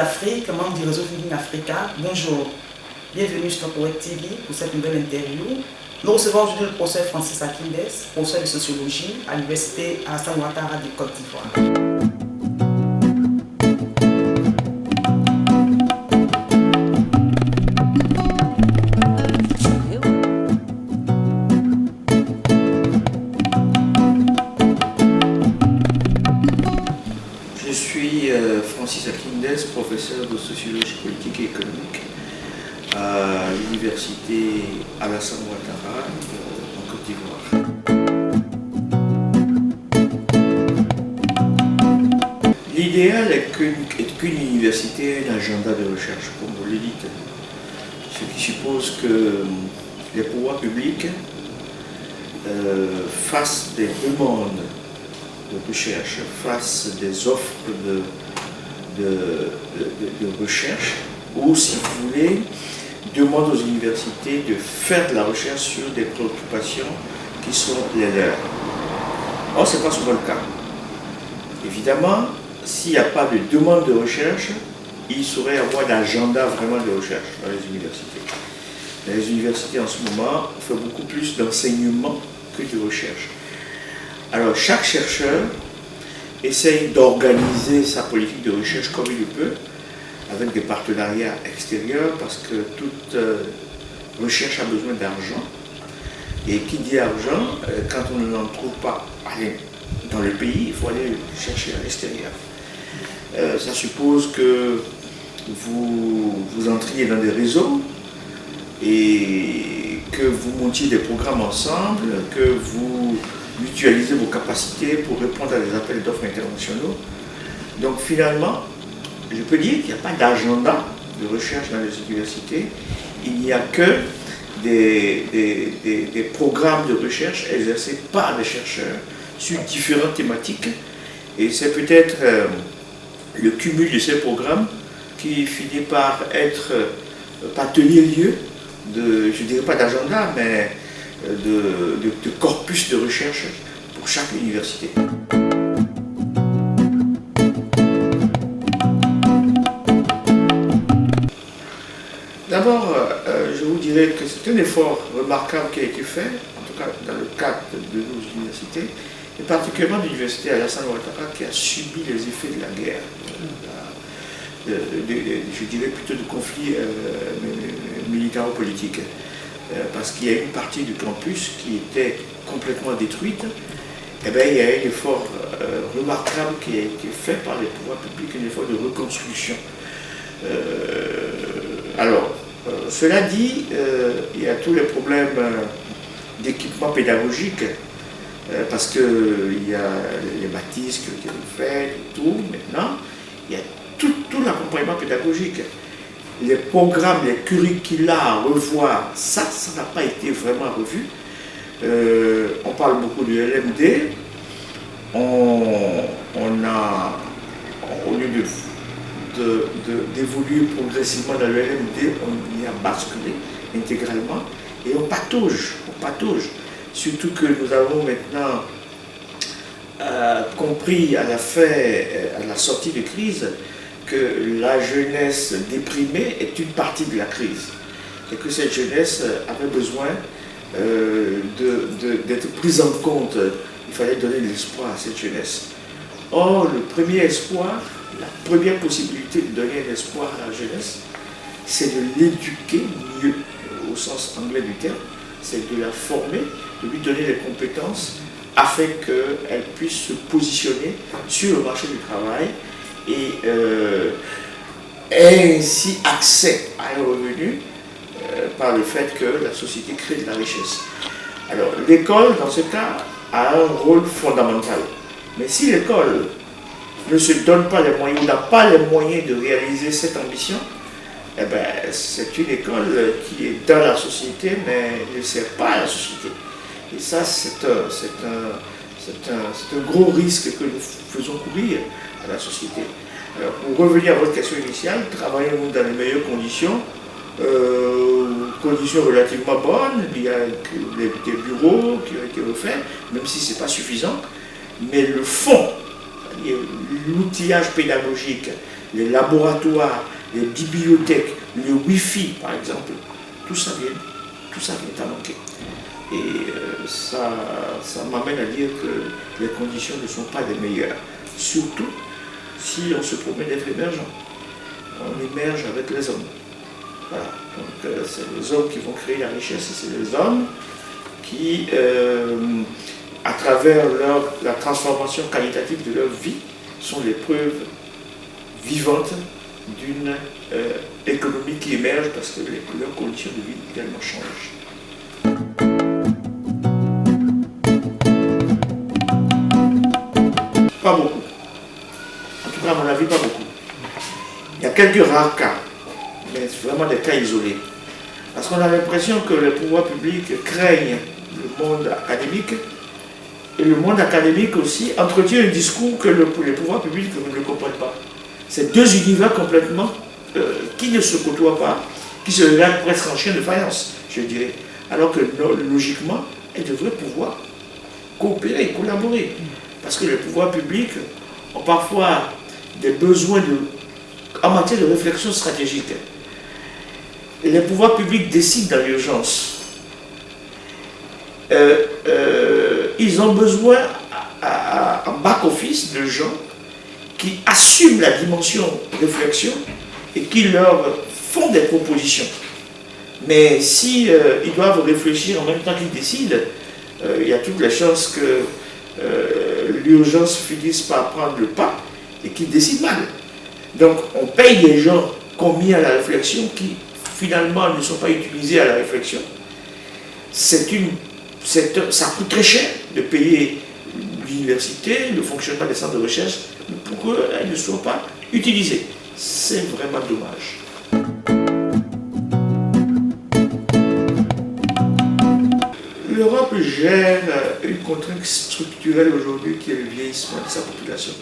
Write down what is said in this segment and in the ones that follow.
d'Afrique, membre du réseau Thinking Africa, bonjour. Bienvenue sur Correct TV pour cette nouvelle interview. Nous recevons aujourd'hui le professeur Francis Akindes, professeur de sociologie à l'université Alassane Ouattara de Côte d'Ivoire. Francis Akindes, professeur de sociologie politique et économique à l'université Alassane Ouattara en Côte d'Ivoire. L'idéal est qu'une université ait un agenda de recherche, comme vous le dites, ce qui suppose que les pouvoirs publics fassent des demandes de recherche, fassent des offres de recherche, ou si vous voulez, demande aux universités de faire de la recherche sur des préoccupations qui sont les leurs. Or, ce n'est pas souvent le cas. Évidemment, s'il n'y a pas de demande de recherche, il saurait y avoir d'agenda vraiment de recherche dans les universités. Dans les universités en ce moment, on fait beaucoup plus d'enseignement que de recherche. Alors, chaque chercheur essaye d'organiser sa politique de recherche comme il le peut, avec des partenariats extérieurs, parce que toute recherche a besoin d'argent. Et qui dit argent, quand on n'en trouve pas dans le pays, il faut aller chercher à l'extérieur. Ça suppose que vous entriez dans des réseaux et que vous montiez des programmes ensemble, que vous mutualiser vos capacités pour répondre à des appels d'offres internationaux. Donc finalement, je peux dire qu'il n'y a pas d'agenda de recherche dans les universités, il n'y a que des programmes de recherche exercés par les chercheurs sur différentes thématiques, et c'est peut-être le cumul de ces programmes qui finit par tenir lieu de, je ne dirais pas d'agenda, mais de corpus de recherche pour chaque université. D'abord, je vous dirais que c'est un effort remarquable qui a été fait, en tout cas dans le cadre de nos universités, et particulièrement de l'université Alassane Ouattara qui a subi les effets de la guerre, je dirais plutôt de conflits militaro-politiques. Parce qu'il y a une partie du campus qui était complètement détruite, et bien, il y a un effort remarquable qui a été fait par les pouvoirs publics, un effort de reconstruction. Cela dit, il y a tous les problèmes d'équipement pédagogique, parce qu'il y a les bâtisses qui ont été refaites et tout. Maintenant, il y a tout l'accompagnement pédagogique. Les programmes, les curricula à revoir, ça n'a pas été vraiment revu. On parle beaucoup du LMD. On a, au lieu d'évoluer progressivement dans le LMD, on y a basculé intégralement et on patauge. Surtout que nous avons maintenant compris à la sortie de crise, que la jeunesse déprimée est une partie de la crise et que cette jeunesse avait besoin d'être prise en compte. Il fallait donner de l'espoir à cette jeunesse. Or, le premier espoir, la première possibilité de donner un espoir à la jeunesse, c'est de l'éduquer mieux, au sens anglais du terme, c'est de la former, de lui donner les compétences afin qu'elle puisse se positionner sur le marché du travail et ait ainsi accès à un revenu par le fait que la société crée de la richesse. Alors l'école, dans ce cas, a un rôle fondamental. Mais si l'école ne se donne pas les moyens, ou n'a pas les moyens de réaliser cette ambition, eh ben, c'est une école qui est dans la société, mais ne sert pas à la société. Et ça, c'est un gros risque que nous faisons courir à la société. Alors, pour revenir à votre question initiale, travaillons-nous dans les meilleures conditions, conditions relativement bonnes, il y a des bureaux qui ont été refaits, même si ce n'est pas suffisant, mais le fond, c'est-à-dire l'outillage pédagogique, les laboratoires, les bibliothèques, le Wi-Fi par exemple, tout ça vient à manquer. Et ça m'amène à dire que les conditions ne sont pas les meilleures. Surtout si on se promet d'être émergent. On émerge avec les hommes. Voilà. Donc c'est les hommes qui vont créer la richesse, et c'est les hommes qui, à travers la transformation qualitative de leur vie, sont les preuves vivantes d'une économie qui émerge parce que leurs conditions de vie également changent. Pas beaucoup. En tout cas, à mon avis, pas beaucoup. Il y a quelques rares cas, mais c'est vraiment des cas isolés. Parce qu'on a l'impression que les pouvoirs publics craignent le monde académique, et le monde académique aussi entretient un discours que les pouvoirs publics ne comprennent pas. C'est deux univers complètement qui ne se côtoient pas, qui se regardent presque en chien de faïence, je dirais. Alors que logiquement, elles devraient pouvoir coopérer, collaborer. Parce que les pouvoirs publics ont parfois des besoins en matière de réflexion stratégique. Les pouvoirs publics décident dans l'urgence. Ils ont besoin en back-office de gens qui assument la dimension réflexion et qui leur font des propositions. Mais si ils doivent réfléchir en même temps qu'ils décident, il y a toutes les chances que l'urgence finisse par prendre le pas et qu'ils décident mal. Donc on paye des gens commis à la réflexion qui finalement ne sont pas utilisés à la réflexion. Ça coûte très cher de payer l'université, le fonctionnement des centres de recherche, pour qu'elles ne soient pas utilisées. C'est vraiment dommage. L'Europe gère une contrainte structurelle aujourd'hui qui est le vieillissement de sa population.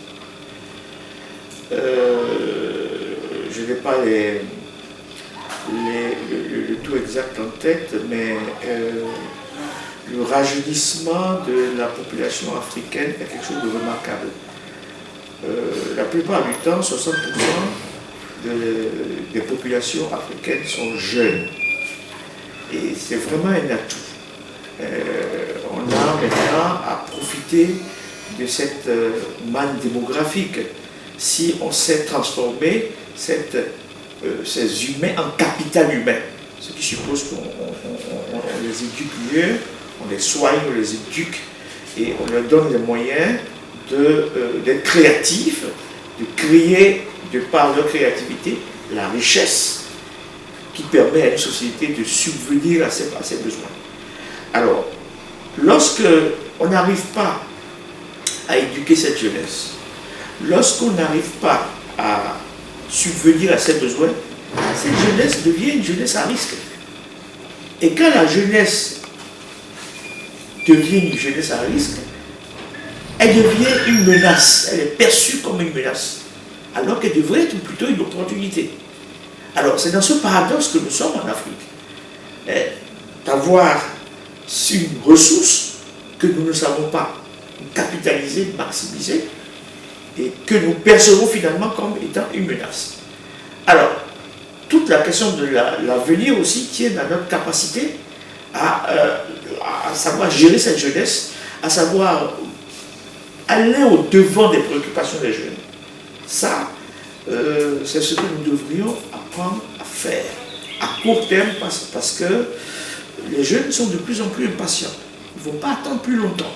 Je n'ai pas le taux exact en tête, mais le rajeunissement de la population africaine est quelque chose de remarquable. La plupart du temps, 60% des populations africaines sont jeunes. Et c'est vraiment un atout. On a maintenant à profiter de cette manne démographique si on sait transformer ces humains en capital humain, ce qui suppose qu'on les éduque mieux, on les soigne, on les éduque et on leur donne les moyens d'être créatifs, de créer de par leur créativité la richesse qui permet à une société de subvenir à ses besoins. Alors, lorsque on n'arrive pas à éduquer cette jeunesse, lorsqu'on n'arrive pas à subvenir à ses besoins, cette jeunesse devient une jeunesse à risque. Et quand la jeunesse devient une jeunesse à risque, elle devient une menace, elle est perçue comme une menace, alors qu'elle devrait être plutôt une opportunité. Alors, c'est dans ce paradoxe que nous sommes en Afrique, d'avoir une ressource que nous ne savons pas capitaliser, maximiser, et que nous percevons finalement comme étant une menace. Alors, toute la question de l'avenir aussi tient dans notre capacité à savoir gérer cette jeunesse, à savoir aller au-devant des préoccupations des jeunes. Ça, c'est ce que nous devrions apprendre à faire à court terme parce que les jeunes sont de plus en plus impatients. Ils ne vont pas attendre plus longtemps.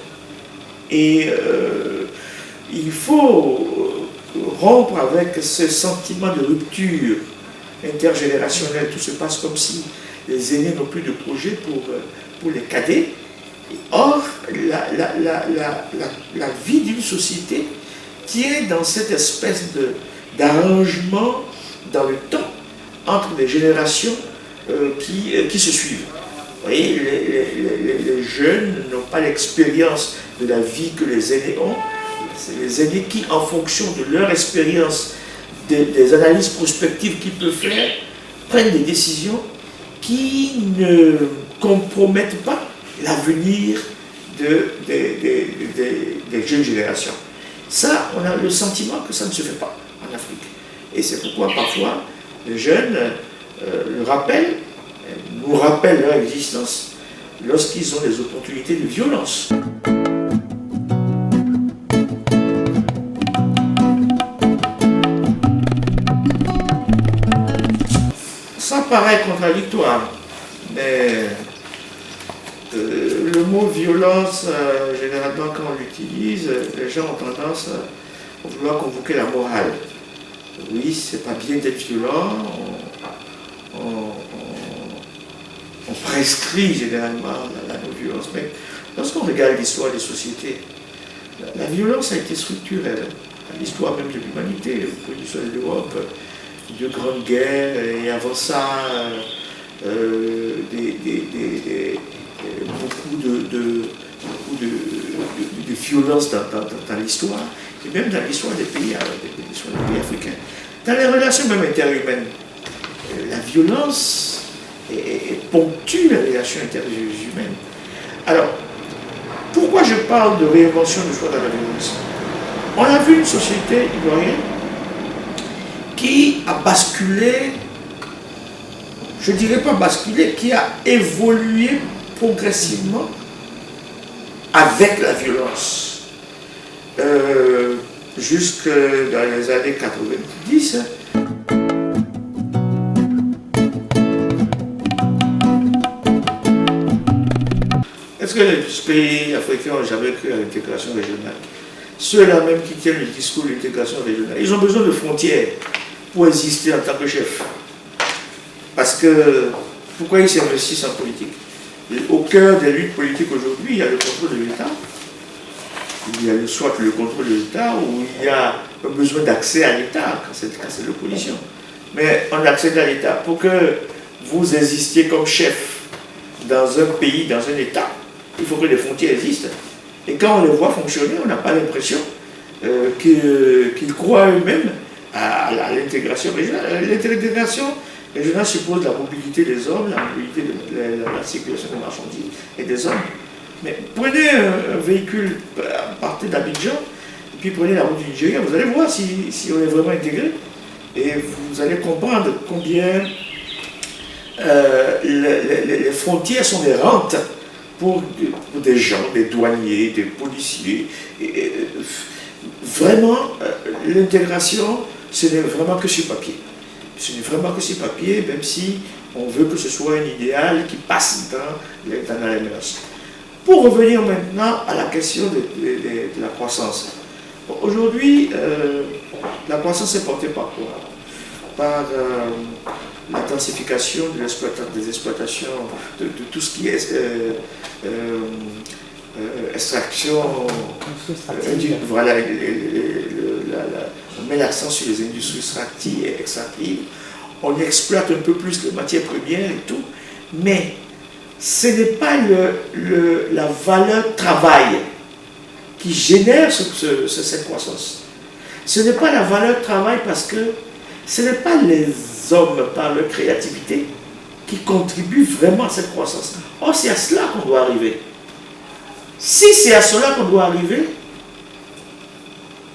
Et il faut rompre avec ce sentiment de rupture intergénérationnelle. Tout se passe comme si les aînés n'ont plus de projet pour les cadets. Or, la vie d'une société tient dans cette espèce d'arrangement dans le temps entre les générations qui se suivent. Vous voyez, les jeunes n'ont pas l'expérience de la vie que les aînés ont. C'est les aînés qui, en fonction de leur expérience, des analyses prospectives qu'ils peuvent faire, prennent des décisions qui ne compromettent pas l'avenir des jeunes générations. Ça, on a le sentiment que ça ne se fait pas en Afrique. Et c'est pourquoi parfois les jeunes nous rappellent leur existence lorsqu'ils ont des opportunités de violence. Ça paraît contradictoire, mais le mot violence, généralement quand on l'utilise, les gens ont tendance à vouloir convoquer la morale. Oui, c'est pas bien d'être violent, on prescrit généralement la non-violence, mais lorsqu'on regarde l'histoire des sociétés, la violence a été structurelle. L'histoire même de l'humanité, au l'histoire de l'Europe, de grandes guerres, et avant ça, beaucoup de violence dans l'histoire, et même dans l'histoire des pays africains. Dans les relations même interhumaines, la violence ponctue les relations interhumaines. Alors, pourquoi je parle de réinvention du choix de la violence? On a vu une société ivoirienne qui a basculé, je ne dirais pas basculé, qui a évolué progressivement avec la violence. Jusque dans les années 90. Est-ce que les pays africains n'ont jamais cru à l'intégration régionale? Ceux-là même qui tiennent le discours de l'intégration régionale, ils ont besoin de frontières pour exister en tant que chef. Parce que, pourquoi ils s'investissent en politique? Au cœur des luttes politiques aujourd'hui, il y a le contrôle de l'État. Il y a soit le contrôle de l'État ou il y a un besoin d'accès à l'État quand c'est l'opposition. Mais on accède à l'État. Pour que vous existiez comme chef dans un pays, dans un État, il faut que les frontières existent. Et quand on les voit fonctionner, on n'a pas l'impression qu'ils croient eux-mêmes à l'intégration régionale. L'intégration régionale suppose la mobilité des hommes, la mobilité de la circulation des marchandises et des hommes. Mais prenez un véhicule, partez d'Abidjan, et puis prenez la route du Nigeria, vous allez voir si on est vraiment intégré. Et vous allez comprendre combien les frontières sont des rentes pour des gens, des douaniers, des policiers. Vraiment, l'intégration, ce n'est vraiment que sur papier. Ce n'est vraiment que sur papier, même si on veut que ce soit un idéal qui passe dans les mœurs. Pour revenir maintenant à la question de la croissance. Aujourd'hui, la croissance est portée par quoi? Par l'intensification des exploitations, de tout ce qui est extraction. Voilà, on met l'accent sur les industries extractives. On exploite un peu plus les matières premières et tout. Mais ce n'est pas la valeur travail qui génère cette croissance. Ce n'est pas la valeur travail parce que ce n'est pas les hommes par leur créativité qui contribuent vraiment à cette croissance. Or, c'est à cela qu'on doit arriver. Si c'est à cela qu'on doit arriver,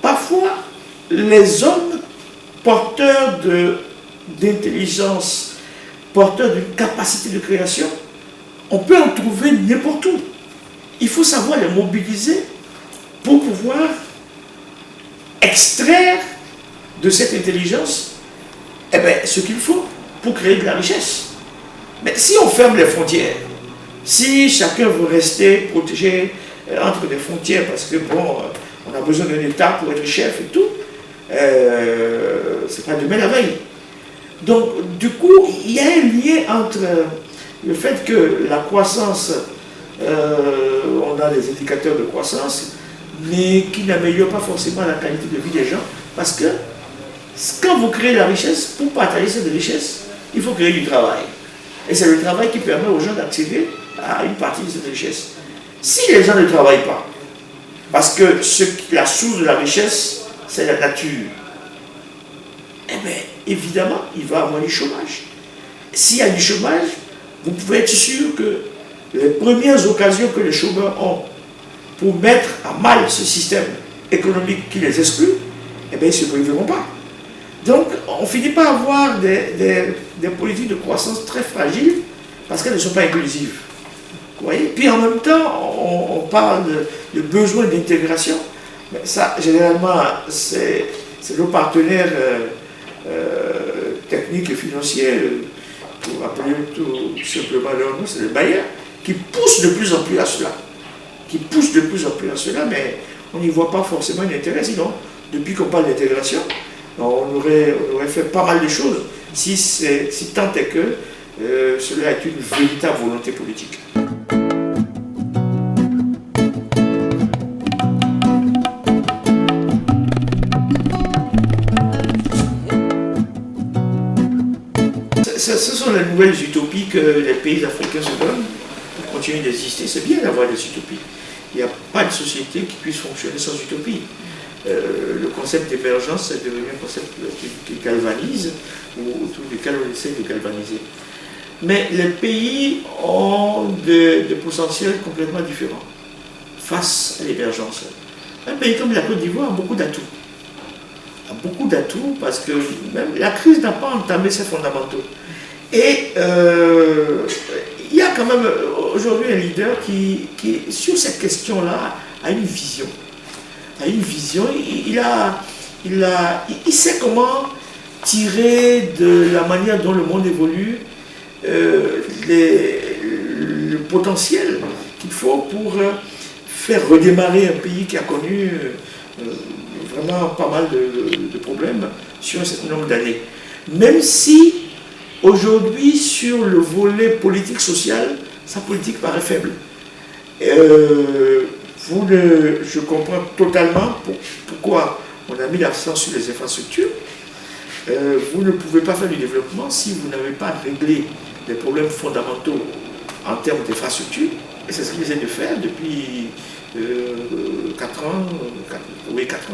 parfois, les hommes porteurs d'intelligence, porteurs d'une capacité de création, on peut en trouver n'importe où. Il faut savoir les mobiliser pour pouvoir extraire de cette intelligence ce qu'il faut pour créer de la richesse. Mais si on ferme les frontières, si chacun veut rester protégé entre les frontières parce que bon, on a besoin d'un État pour être chef et tout, c'est pas demain la veille. Donc, du coup, il y a un lien entre le fait que la croissance, on a des indicateurs de croissance, mais qui n'améliorent pas forcément la qualité de vie des gens, parce que quand vous créez la richesse, pour partager cette richesse, il faut créer du travail. Et c'est le travail qui permet aux gens d'accéder à une partie de cette richesse. Si les gens ne travaillent pas, parce que la source de la richesse, c'est la nature, évidemment, il va y avoir du chômage. S'il y a du chômage, vous pouvez être sûr que les premières occasions que les chômeurs ont pour mettre à mal ce système économique qui les exclut, ils ne se priveront pas. Donc, on finit par avoir des politiques de croissance très fragiles parce qu'elles ne sont pas inclusives. Vous voyez? Puis en même temps, on parle de besoin d'intégration. Mais ça, généralement, c'est nos partenaires techniques et financiers, pour appeler tout simplement leur nom, c'est les bailleurs, qui poussent de plus en plus à cela. Mais on n'y voit pas forcément un intérêt. Sinon, depuis qu'on parle d'intégration, on aurait fait pas mal de choses si tant est que cela est une véritable volonté politique. Ce sont les nouvelles utopies que les pays africains se donnent pour continuer d'exister. C'est bien d'avoir des utopies. Il n'y a pas de société qui puisse fonctionner sans utopie. Le concept d'émergence est devenu un concept qui galvanise, ou autour duquel on essaie de galvaniser. Mais les pays ont des potentiels complètement différents face à l'émergence. Un pays comme la Côte d'Ivoire a beaucoup d'atouts. Parce que même la crise n'a pas entamé ses fondamentaux. Et il y a quand même aujourd'hui un leader qui sur cette question-là, a une vision. Il sait comment tirer de la manière dont le monde évolue le potentiel qu'il faut pour faire redémarrer un pays qui a connu vraiment pas mal de problèmes sur un certain nombre d'années. Même si aujourd'hui, sur le volet politique-social, sa politique paraît faible. Je comprends totalement pourquoi on a mis l'accent sur les infrastructures. Vous ne pouvez pas faire du développement si vous n'avez pas réglé les problèmes fondamentaux en termes d'infrastructures. Et c'est ce qu'ils essaient de faire depuis 4 ans,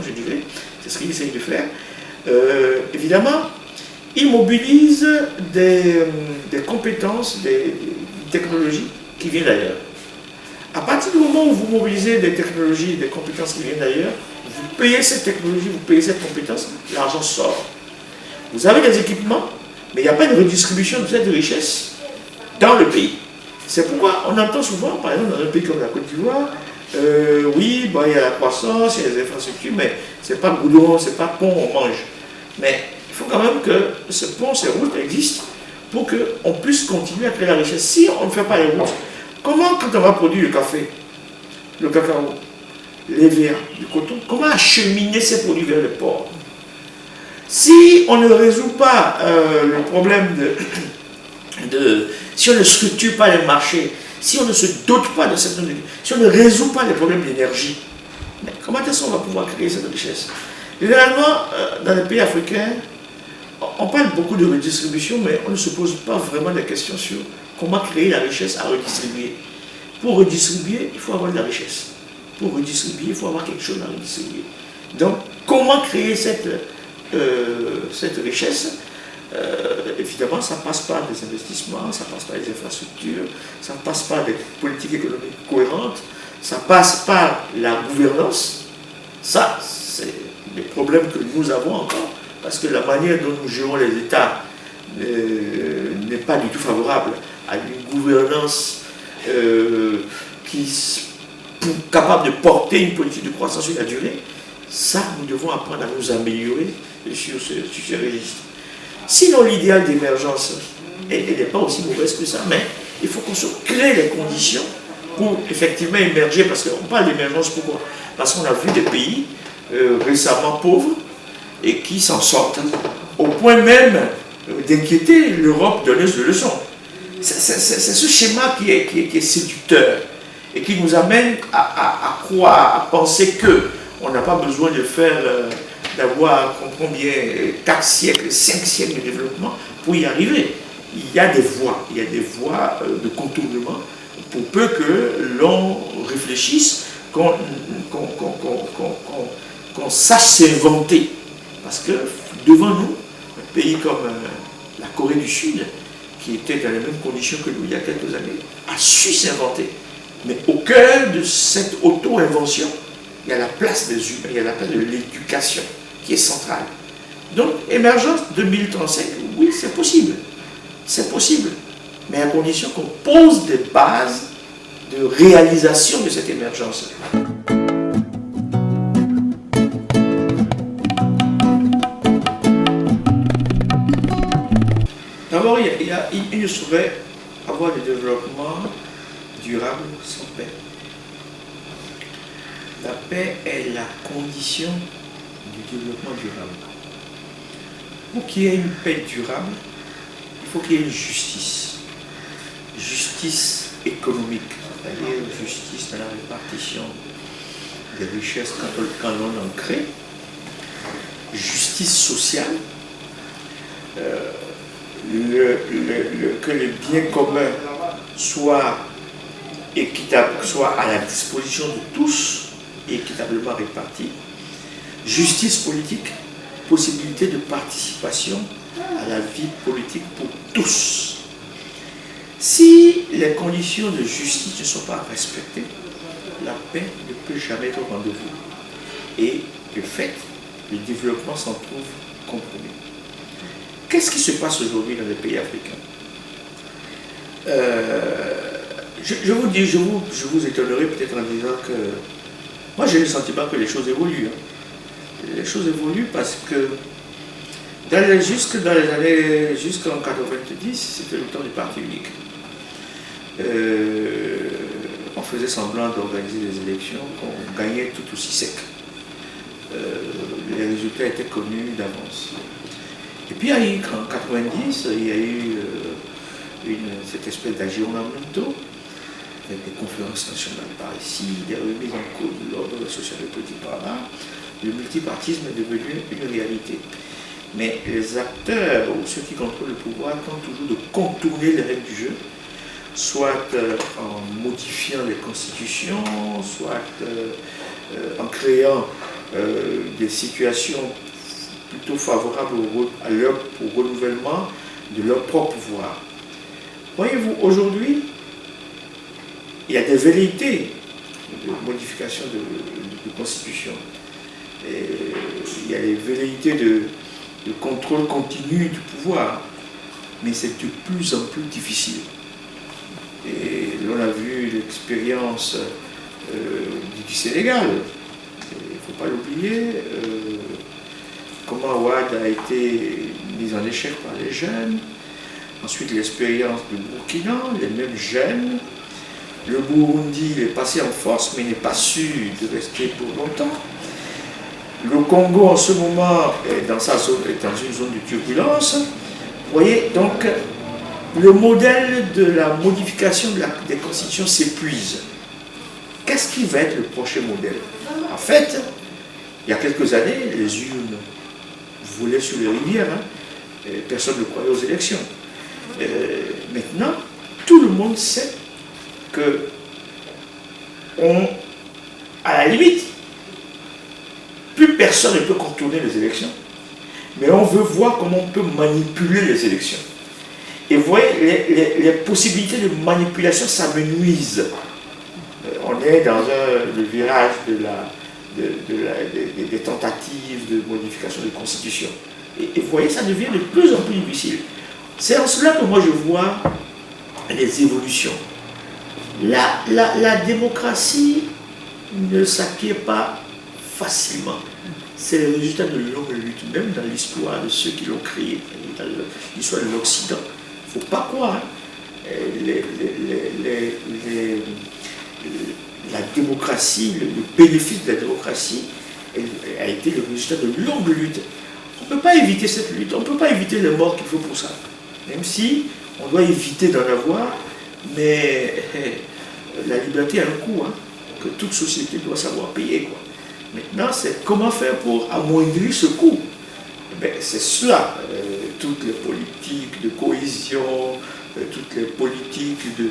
je dirais. C'est ce qu'ils essayent de faire. Évidemment, ils mobilisent des compétences, des technologies qui viennent d'ailleurs. À partir du moment où vous mobilisez des technologies, des compétences qui viennent d'ailleurs, vous payez cette technologie, vous payez cette compétence, l'argent sort. Vous avez des équipements, mais il n'y a pas de redistribution de cette richesse dans le pays. C'est pourquoi on entend souvent, par exemple, dans un pays comme la Côte d'Ivoire, oui, il y a la croissance, il y a les infrastructures, mais c'est pas goudron, c'est pas pont, on mange. Mais il faut quand même que ce pont, ces routes existent pour qu'on puisse continuer à créer la richesse. Si on ne fait pas les routes, comment, quand on va produire le café, le cacao, les verres, du coton, comment acheminer ces produits vers le port? Si on ne résout pas le problème si on ne structure pas les marchés, si on ne se dote pas de cette nourriture, si on ne résout pas les problèmes d'énergie, comment est-ce qu'on va pouvoir créer cette richesse? Généralement, dans les pays africains, on parle beaucoup de redistribution, mais on ne se pose pas vraiment des questions sur comment créer la richesse à redistribuer. Pour redistribuer, il faut avoir de la richesse. Pour redistribuer, il faut avoir quelque chose à redistribuer. Donc, comment créer cette richesse? Évidemment, ça passe par des investissements, ça passe par des infrastructures, ça passe par des politiques économiques cohérentes, ça passe par la gouvernance. Ça, c'est des problèmes que nous avons encore, parce que la manière dont nous gérons les États n'est pas du tout favorable à une gouvernance capable de porter une politique de croissance sur la durée. Ça, nous devons apprendre à nous améliorer sur ce registre. Sinon, l'idéal d'émergence, elle n'est pas aussi mauvaise que ça, mais il faut qu'on se crée les conditions pour effectivement émerger, parce qu'on parle d'émergence, pourquoi? Parce qu'on a vu des pays récemment pauvres et qui s'en sortent, au point même d'inquiéter l'Europe donneuse de leçons. C'est ce schéma qui est séducteur et qui nous amène à croire, à penser qu'on n'a pas besoin de faire, d'avoir combien 4 siècles, 5 siècles de développement pour y arriver. Il y a des voies de contournement pour peu que l'on réfléchisse, qu'on sache s'inventer. Parce que devant nous, un pays comme la Corée du Sud, qui était dans les mêmes conditions que nous il y a quelques années, a su s'inventer. Mais au cœur de cette auto-invention, il y a la place des humains, il y a la place de l'éducation qui est centrale. Donc, émergence 2035, oui, c'est possible. C'est possible. Mais à condition qu'on pose des bases de réalisation de cette émergence. D'abord, il ne saurait avoir de développement durable sans paix. La paix est la condition du développement durable. Pour qu'il y ait une paix durable, il faut qu'il y ait une justice. Justice économique, c'est-à-dire justice dans la répartition des richesses quand l'on en crée. Justice sociale, que les biens communs soient équitables, soient à la disposition de tous et équitablement répartis. Justice politique, possibilité de participation à la vie politique pour tous. Si les conditions de justice ne sont pas respectées, la paix ne peut jamais être au rendez-vous. Et de fait, le développement s'en trouve compromis. Qu'est-ce qui se passe aujourd'hui dans les pays africains? Je vous dis, je vous étonnerai peut-être en disant que moi j'ai le sentiment que les choses évoluent. Les choses évoluent parce que jusqu'en 90, c'était le temps du parti unique. On faisait semblant d'organiser des élections, on gagnait tout aussi sec. Les résultats étaient connus d'avance. Et puis en 90, il y a eu cette espèce d'aggiornamento, avec des conférences nationales par ici, des remises en cause de l'ordre social et politique par là. Le multipartisme est devenu une réalité. Mais les acteurs ou ceux qui contrôlent le pouvoir tentent toujours de contourner les règles du jeu, soit en modifiant les constitutions, soit en créant des situations plutôt favorables au renouvellement de leur propre pouvoir. Voyez-vous, aujourd'hui, il y a des velléités de modification de constitution. Et il y a des velléités de contrôle continu du pouvoir, mais c'est de plus en plus difficile. Et l'on a vu l'expérience du Sénégal, il ne faut pas l'oublier, comment Ouad a été mis en échec par les jeunes, ensuite l'expérience du Burkina, les mêmes jeunes, le Burundi il est passé en force mais n'est pas sûr de rester pour longtemps. Le Congo en ce moment est dans une zone de turbulence. Vous voyez, donc le modèle de la modification des constitutions s'épuise. Qu'est-ce qui va être le prochain modèle? En fait, il y a quelques années, les urnes volaient sur les rivières. Personne ne croyait aux élections. Maintenant, tout le monde sait que à la limite, plus personne ne peut contourner les élections, mais on veut voir comment on peut manipuler les élections. Et vous voyez, les possibilités de manipulation s'amenuisent. On est dans le virage des tentatives de modification de constitution. Et vous voyez, ça devient de plus en plus difficile. C'est en cela que moi je vois les évolutions. La démocratie ne s'acquiert pas facilement. C'est le résultat de longues luttes, même dans l'histoire de ceux qui l'ont créé, dans l'histoire de l'Occident. Il ne faut pas croire. La démocratie, le bénéfice de la démocratie a été le résultat de longues luttes. On ne peut pas éviter cette lutte, on ne peut pas éviter les morts qu'il faut pour ça. Même si on doit éviter d'en avoir, mais la liberté a un coût, que toute société doit savoir payer, quoi. Maintenant, c'est comment faire pour amoindrir ce coût. C'est cela, toutes les politiques de cohésion, toutes les politiques de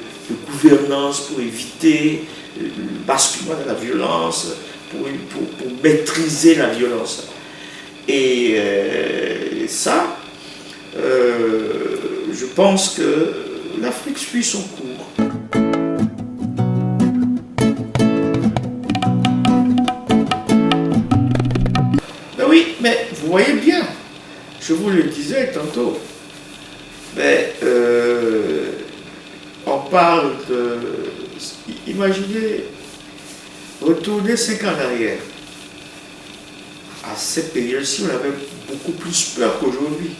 gouvernance pour éviter le basculement de la violence, pour maîtriser la violence. Et ça, je pense que l'Afrique suit son cours. Oui, mais vous voyez bien, je vous le disais tantôt, mais on parle de... Imaginez, retourner 5 ans en arrière. À cette période-ci, on avait beaucoup plus peur qu'aujourd'hui.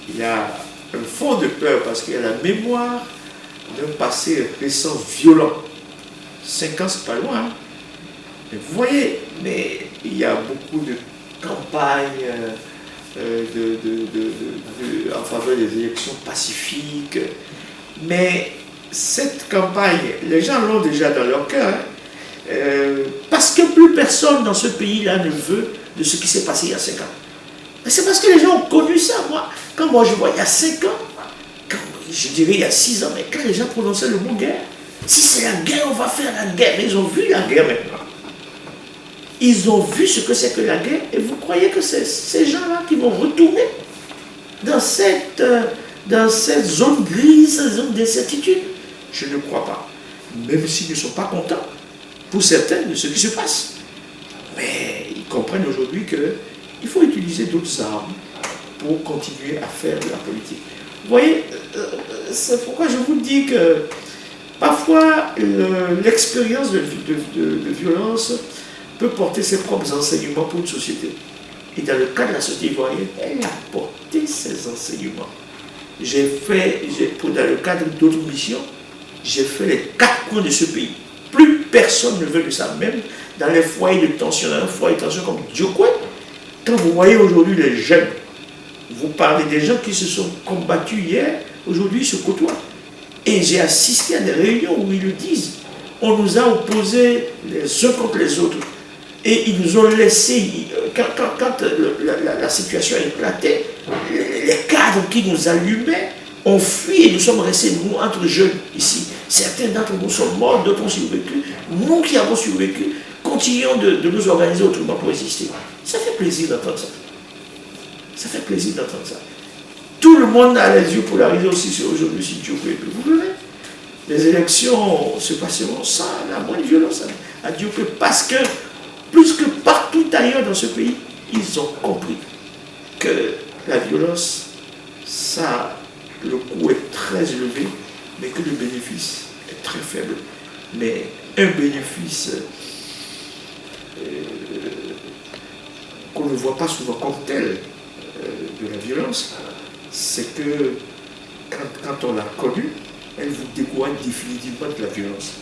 Il y a un fond de peur parce qu'il y a la mémoire d'un passé récent violent. 5 ans, c'est pas loin. Hein? Vous voyez, mais il y a beaucoup de campagnes en faveur des élections pacifiques. Mais cette campagne, les gens l'ont déjà dans leur cœur. Hein, parce que plus personne dans ce pays-là ne veut de ce qui s'est passé il y a 5 ans. Mais c'est parce que les gens ont connu ça. Quand moi je vois il y a 5 ans, je dirais il y a 6 ans, mais quand les gens prononçaient le mot guerre, si c'est la guerre, on va faire la guerre. Ils ont vu la guerre maintenant. Ils ont vu ce que c'est que la guerre. Et vous croyez que c'est ces gens-là qui vont retourner dans cette zone grise, cette zone d'incertitude? Je ne crois pas. Même s'ils ne sont pas contents, pour certains, de ce qui se passe. Mais ils comprennent aujourd'hui qu'il faut utiliser d'autres armes pour continuer à faire de la politique. Vous voyez, c'est pourquoi je vous dis que parfois l'expérience de violence peut porter ses propres enseignements pour une société. Et dans le cas de la société ivoirienne, elle a porté ses enseignements. Dans le cadre d'autres missions, j'ai fait les 4 coins de ce pays. Plus personne ne veut de ça. Même dans les foyers de tension, dans un foyer de tension comme Diokwe, quand vous voyez aujourd'hui les jeunes, vous parlez des gens qui se sont combattus hier, aujourd'hui ils se côtoient. Et j'ai assisté à des réunions où ils le disent. On nous a opposés les uns contre les autres. Et ils nous ont laissé, quand la situation a éclaté, les cadres qui nous allumaient ont fui et nous sommes restés, nous, entre jeunes, ici. Certains d'entre nous sont morts, d'autres ont survécu. Nous qui avons survécu, continuons de nous organiser autrement pour exister. Ça fait plaisir d'entendre ça. Ça fait plaisir d'entendre ça. Tout le monde a les yeux polarisés aussi aujourd'hui, si Dieu veut. Vous verrez, les élections se passeront sans la moindre violence à Dieu, parce que, plus que partout ailleurs dans ce pays, ils ont compris que la violence, ça, le coût est très élevé, mais que le bénéfice est très faible. Mais un bénéfice qu'on ne voit pas souvent comme tel de la violence, c'est que quand on l'a connue, elle vous décourage définitivement de la violence.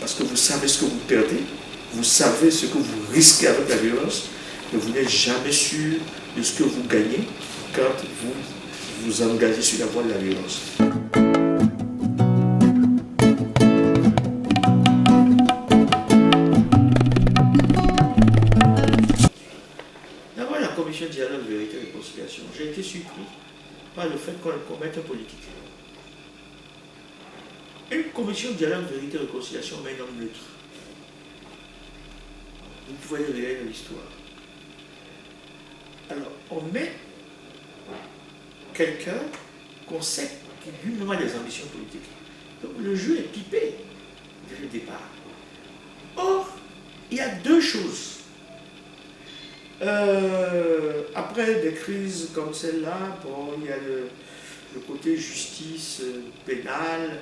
Parce que vous savez ce que vous perdez, vous savez ce que vous risquez avec la violence, mais vous n'êtes jamais sûr de ce que vous gagnez quand vous vous engagez sur la voie de la violence. D'abord, la commission de dialogue, vérité et réconciliation, j'ai été surpris par le fait qu'on mette un politique. Une commission de dialogue, vérité et réconciliation met un homme neutre. Vous pouvez le lire dans l'histoire. Alors, on met quelqu'un qu'on sait qui lui-même a des ambitions politiques. Donc le jeu est pipé dès le départ. Or, il y a 2 choses. Après des crises comme celle-là, bon, il y a le côté justice pénale,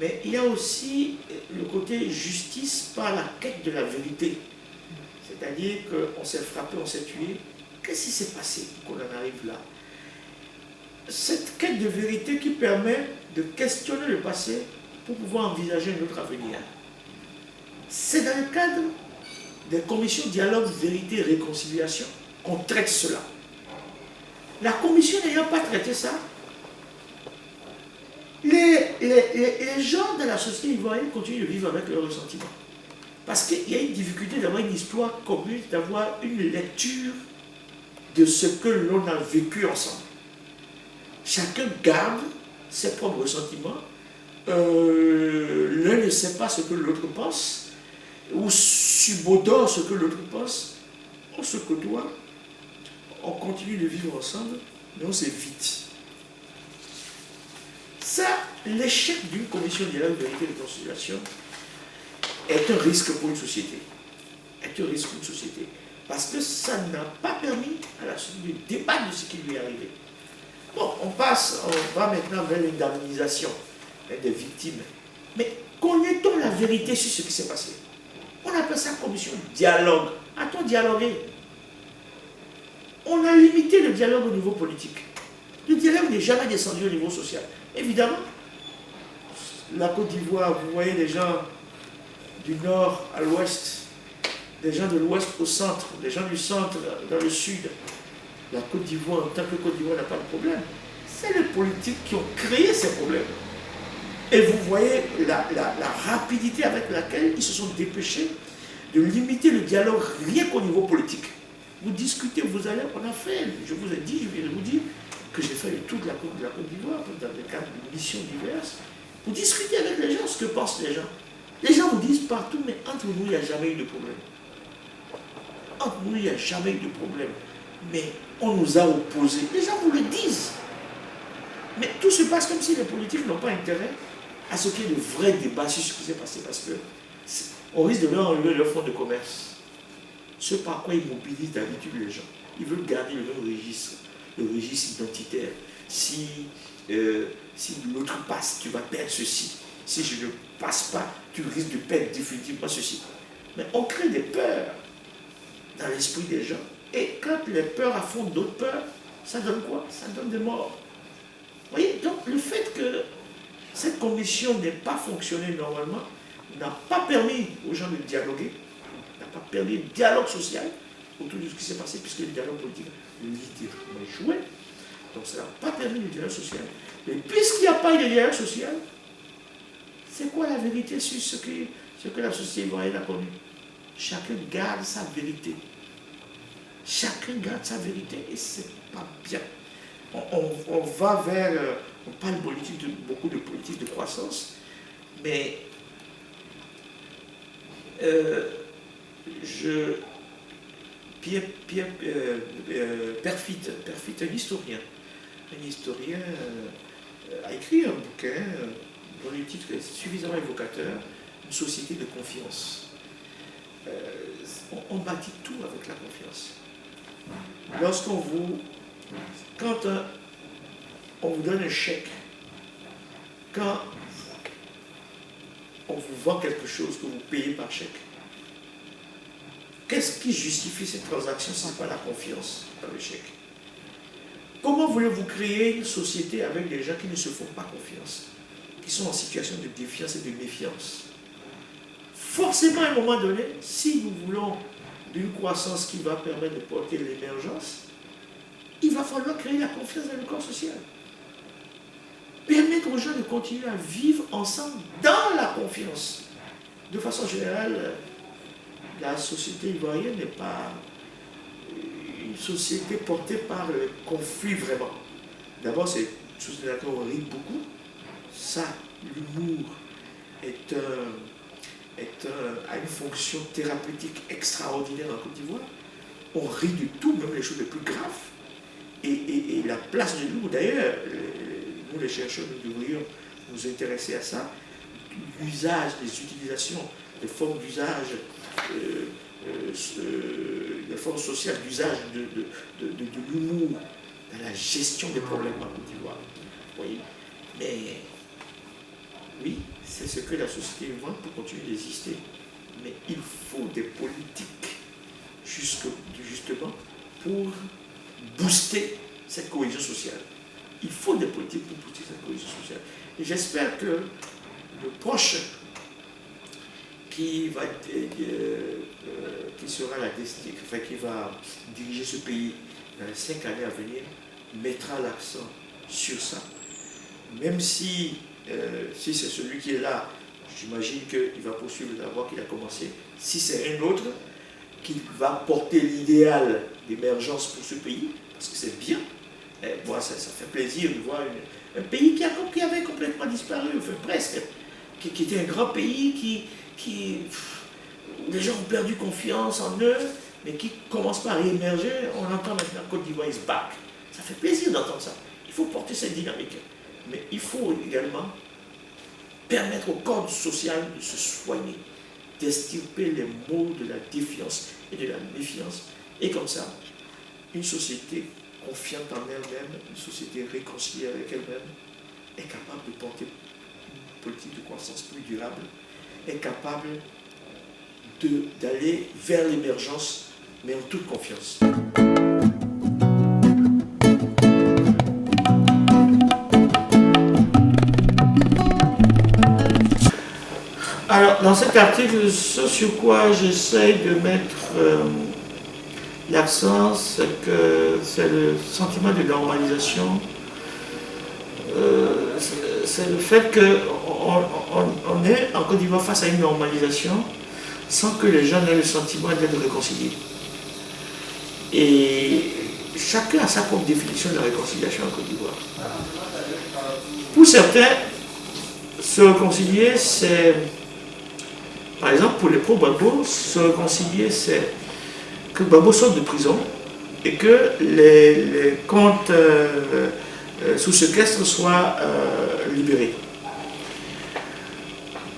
mais il y a aussi le côté justice par la quête de la vérité. C'est-à-dire qu'on s'est frappé, on s'est tué. Qu'est-ce qui s'est passé pour qu'on en arrive là? Cette quête de vérité qui permet de questionner le passé pour pouvoir envisager un autre avenir. C'est dans le cadre des commissions dialogue, vérité et réconciliation qu'on traite cela. La commission n'ayant pas traité ça, les gens de la société ivoirienne continuent de vivre avec leurs ressentiments. Parce qu'il y a une difficulté d'avoir une histoire commune, d'avoir une lecture de ce que l'on a vécu ensemble. Chacun garde ses propres sentiments. L'un ne sait pas ce que l'autre pense, ou subodore ce que l'autre pense. On se côtoie, on continue de vivre ensemble, mais on s'évite. Ça, l'échec d'une commission de dialogue, vérité et réconciliation est un risque pour une société. Est un risque pour une société. Parce que ça n'a pas permis à la société de débattre de ce qui lui est arrivé. Bon, on va maintenant vers l'indemnisation des victimes. Mais connaît-on la vérité sur ce qui s'est passé? On appelle ça commission dialogue. A-t-on dialogué? On a limité le dialogue au niveau politique. Le dialogue n'est jamais descendu au niveau social. Évidemment, la Côte d'Ivoire, vous voyez les gens du nord à l'ouest, des gens de l'ouest au centre, des gens du centre dans le sud. La Côte d'Ivoire, en tant que Côte d'Ivoire, n'a pas de problème. C'est les politiques qui ont créé ces problèmes. Et vous voyez la rapidité avec laquelle ils se sont dépêchés de limiter le dialogue rien qu'au niveau politique. Vous discutez, vous allez, on a fait, je vous ai dit, je viens de vous dire, que j'ai fait le tour de la Côte d'Ivoire dans des cadres de missions diverses. Vous discutez avec les gens, ce que pensent les gens. Les gens vous disent partout, mais entre nous, il n'y a jamais eu de problème. Entre nous, il n'y a jamais eu de problème. Mais on nous a opposés. Les gens vous le disent. Mais tout se passe comme si les politiques n'ont pas intérêt à ce qu'il y ait de vrais débats sur ce qui s'est passé, parce qu'on risque de leur enlever leur fonds de commerce. Ce par quoi ils mobilisent d'habitude les gens. Ils veulent garder le même registre, le registre identitaire. Si l'autre passe, tu vas perdre ceci. Si je ne passe pas, tu risques de perdre définitivement ceci. Mais on crée des peurs dans l'esprit des gens. Et quand les peurs affrontent d'autres peurs, ça donne quoi? Ça donne des morts. Vous voyez, donc le fait que cette commission n'ait pas fonctionné normalement n'a pas permis aux gens de dialoguer, n'a pas permis le dialogue social autour de ce qui s'est passé, puisque le dialogue politique a littéralement échoué. Donc ça n'a pas permis le dialogue social. Mais puisqu'il n'y a pas eu de dialogue social, c'est quoi la vérité sur ce que la société ivoirienne a connu? Chacun garde sa vérité. Chacun garde sa vérité et c'est pas bien. On va vers, on parle beaucoup de politique de croissance, mais Pierre Perfit, un historien a écrit un bouquin dont le titre est suffisamment évocateur, Une société de confiance. On bâtit tout avec la confiance. Quand on vous donne un chèque, quand on vous vend quelque chose que vous payez par chèque, qu'est-ce qui justifie cette transaction si ce n'est pas la confiance dans le chèque? Comment voulez-vous créer une société avec des gens qui ne se font pas confiance, qui sont en situation de défiance et de méfiance? Forcément, à un moment donné, si nous voulons d'une croissance qui va permettre de porter l'émergence, il va falloir créer la confiance dans le corps social. Permettre aux gens de continuer à vivre ensemble dans la confiance. De façon générale, la société ivoirienne n'est pas une société portée par le conflit vraiment. D'abord, c'est une société dans laquelle on rit beaucoup. Ça, l'humour a une fonction thérapeutique extraordinaire en Côte d'Ivoire. On rit de tout, même les choses les plus graves. Et la place de l'humour, d'ailleurs, nous les chercheurs, nous devrions nous intéresser à ça. L'usage, les utilisations, les formes d'usage, les formes sociales d'usage de l'humour dans la gestion des problèmes en Côte d'Ivoire. Vous voyez? Mais oui, c'est ce que la société veut pour continuer d'exister. Mais il faut des politiques justement pour booster cette cohésion sociale. Il faut des politiques pour booster cette cohésion sociale. Et j'espère que le prochain qui sera qui va diriger ce pays dans les 5 années à venir mettra l'accent sur ça. Même si c'est celui qui est là, j'imagine qu'il va poursuivre la voie qu'il a commencé. Si c'est un autre qui va porter l'idéal d'émergence pour ce pays, parce que c'est bien, moi ça fait plaisir de voir un pays qui avait complètement disparu, enfin presque, qui était un grand pays où les gens ont perdu confiance en eux, mais qui commence pas à réémerger. On entend maintenant Côte d'Ivoire is back. Ça fait plaisir d'entendre ça. Il faut porter cette dynamique. Mais il faut également permettre au corps social de se soigner, d'extirper les maux de la défiance et de la méfiance Et comme ça, une société confiante en elle-même, une société réconciliée avec elle-même, est capable de porter une politique de croissance plus durable, est capable d'aller vers l'émergence, mais en toute confiance. Alors, dans cet article, ce sur quoi j'essaie de mettre l'accent, c'est le sentiment de normalisation. C'est le fait qu'on est en Côte d'Ivoire face à une normalisation sans que les gens aient le sentiment d'être réconciliés. Et chacun a sa propre définition de la réconciliation en Côte d'Ivoire. Pour certains, se réconcilier, c'est... Par exemple, pour les pro-Gbagbo, se réconcilier, c'est que Gbagbo sorte de prison et que les comptes sous séquestre soient libérés.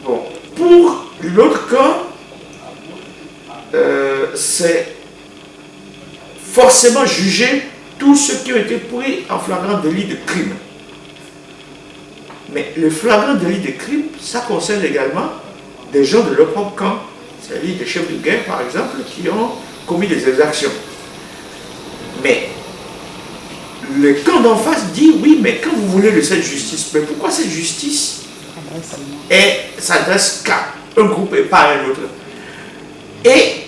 Bon. Pour l'autre cas, c'est forcément juger tous ceux qui ont été pris en flagrant délit de crime. Mais le flagrant délit de crime, ça concerne également des gens de leur propre camp, c'est-à-dire des chefs de guerre par exemple, qui ont commis des exactions. Mais le camp d'en face dit oui, mais quand vous voulez de cette justice, mais pourquoi cette justice s'adresse qu'à un groupe et pas à un autre? Et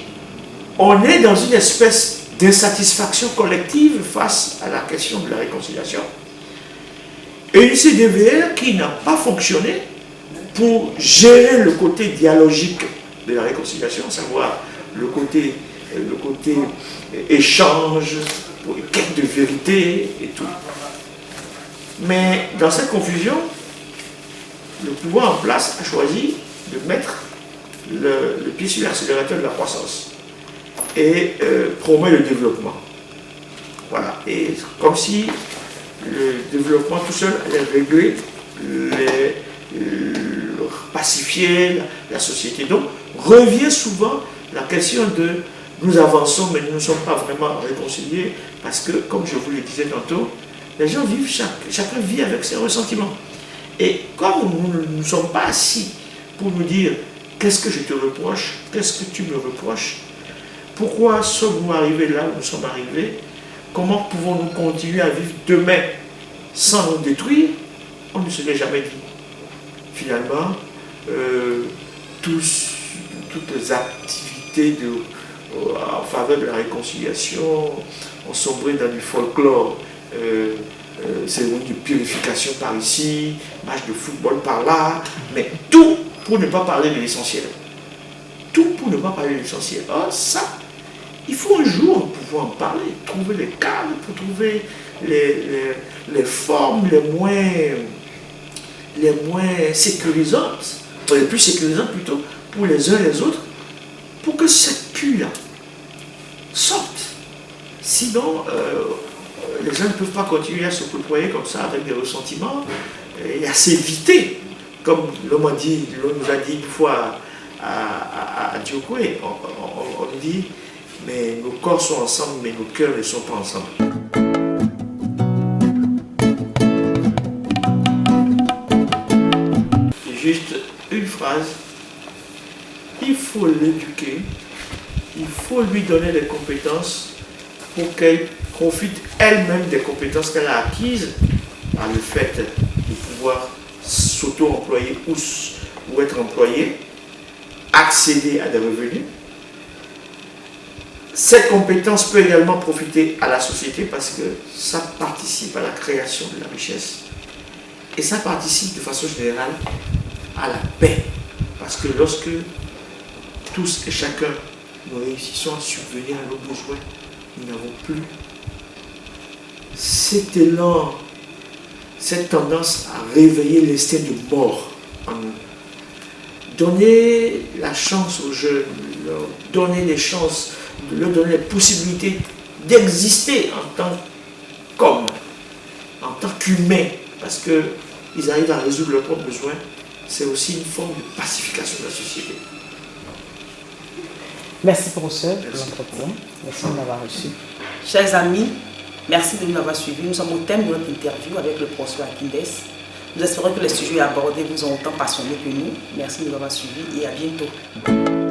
on est dans une espèce d'insatisfaction collective face à la question de la réconciliation. Et une CDVR qui n'a pas fonctionné pour gérer le côté dialogique de la réconciliation, à savoir le côté échange, quête de vérité et tout. Mais dans cette confusion, le pouvoir en place a choisi de mettre le pied sur l'accélérateur de la croissance et promet le développement. Voilà. Et comme si le développement tout seul allait régler pacifier la société. Donc, revient souvent la question de nous avançons, mais nous ne sommes pas vraiment réconciliés, parce que, comme je vous le disais tantôt, les gens vivent, chacun vit avec ses ressentiments. Et comme nous ne sommes pas assis pour nous dire qu'est-ce que je te reproche, qu'est-ce que tu me reproches, pourquoi sommes-nous arrivés là où nous sommes arrivés, comment pouvons-nous continuer à vivre demain sans nous détruire, on ne se l'est jamais dit. Finalement, toutes les activités en faveur de la réconciliation ont sombré dans du folklore, cérémonie de purification par ici, match de football par là, mais tout pour ne pas parler de l'essentiel. Tout pour ne pas parler de l'essentiel. Or, ça, il faut un jour pouvoir en parler, trouver les cadres, pour trouver les formes les moins sécurisantes, les plus sécurisantes plutôt, pour les uns et les autres, pour que cette pue-là sorte. Sinon, les gens ne peuvent pas continuer à se côtoyer comme ça avec des ressentiments et à s'éviter. Comme l'homme nous a dit une fois à Diokwe, on nous dit, mais nos corps sont ensemble, mais nos cœurs ne sont pas ensemble. Juste une phrase, il faut l'éduquer, il faut lui donner les compétences pour qu'elle profite elle-même des compétences qu'elle a acquises par le fait de pouvoir s'auto-employer ou être employée, accéder à des revenus. Cette compétence peut également profiter à la société parce que ça participe à la création de la richesse et ça participe de façon générale à la paix. Parce que lorsque tous et chacun nous réussissons à subvenir à nos besoins, nous n'avons plus cet élan, cette tendance à réveiller l'instinct de mort en nous. Donner la chance aux jeunes, leur donner les chances, leur donner les possibilités d'exister en tant qu'homme, en tant qu'humain, parce qu'ils arrivent à résoudre leurs propres besoins, c'est aussi une forme de pacification de la société. Merci professeur pour l'entretien. Merci de m'avoir reçu. Chers amis, merci de nous avoir suivis. Nous sommes au thème de notre interview avec le professeur Akindes. Nous espérons que les sujets abordés vous ont autant passionné que nous. Merci de nous avoir suivis et à bientôt.